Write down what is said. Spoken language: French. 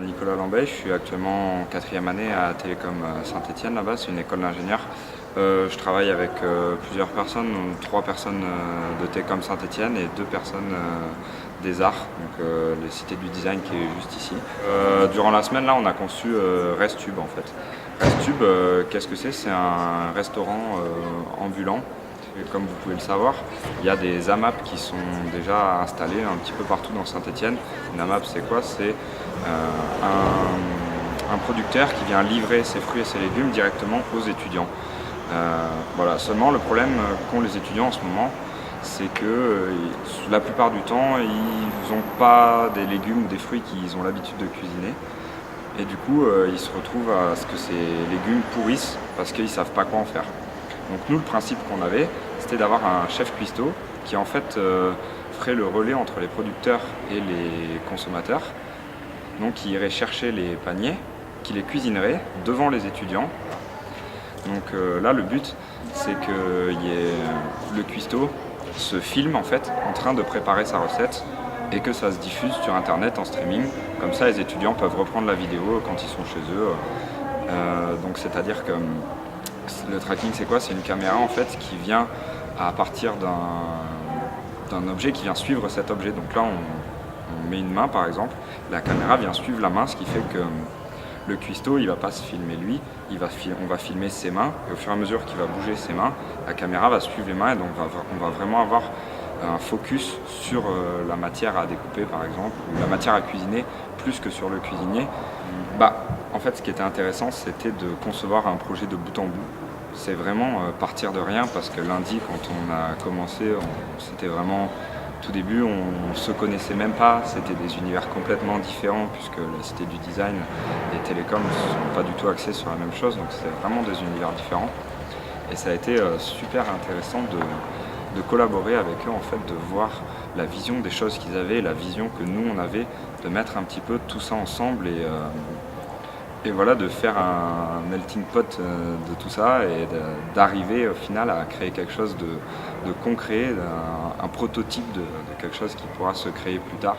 Nicolas Lambey, je suis actuellement en 4e année à Télécom Saint-Étienne, là-bas, c'est une école d'ingénieurs. Je travaille avec plusieurs personnes, 3 personnes de Télécom Saint-Étienne et 2 personnes des arts, donc les cités du design qui est juste ici. Durant la semaine, là, on a conçu ResTube en fait. ResTube, qu'est-ce que c'est? C'est un restaurant ambulant. Et comme vous pouvez le savoir, il y a des AMAP qui sont déjà installés un petit peu partout dans Saint-Étienne. Une AMAP, c'est quoi? C'est un producteur qui vient livrer ses fruits et ses légumes directement aux étudiants. Voilà. Seulement, le problème qu'ont les étudiants en ce moment, c'est que la plupart du temps, ils n'ont pas des légumes ou des fruits qu'ils ont l'habitude de cuisiner. Et du coup, ils se retrouvent à ce que ces légumes pourrissent parce qu'ils ne savent pas quoi en faire. Donc nous, le principe qu'on avait, c'était d'avoir un chef cuistot qui en fait ferait le relais entre les producteurs et les consommateurs. Donc qui irait chercher les paniers, qui les cuisinerait devant les étudiants. Donc là, le but, c'est que le cuistot se filme en fait en train de préparer sa recette et que ça se diffuse sur internet en streaming. Comme ça, les étudiants peuvent reprendre la vidéo quand ils sont chez eux. Donc c'est-à-dire que le tracking, c'est quoi? C'est une caméra en fait qui vient à partir d'un objet qui vient suivre cet objet. Donc là, on met une main par exemple, la caméra vient suivre la main, ce qui fait que le cuistot, il va pas se filmer lui, on va filmer ses mains, et au fur et à mesure qu'il va bouger ses mains, la caméra va suivre les mains, et donc on va vraiment avoir un focus sur la matière à découper par exemple, ou la matière à cuisiner, plus que sur le cuisinier. En fait, ce qui était intéressant, c'était de concevoir un projet de bout en bout. C'est vraiment partir de rien, parce que lundi, quand on a commencé, c'était vraiment... Tout début, on ne se connaissait même pas, c'était des univers complètement différents puisque la cité du design et télécom ne sont pas du tout axés sur la même chose, donc c'était vraiment des univers différents. Et ça a été super intéressant de collaborer avec eux, en fait, de voir la vision des choses qu'ils avaient, la vision que nous on avait, de mettre un petit peu tout ça ensemble et voilà, de faire un melting pot de tout ça et d'arriver au final à créer quelque chose de concret, un prototype de quelque chose qui pourra se créer plus tard.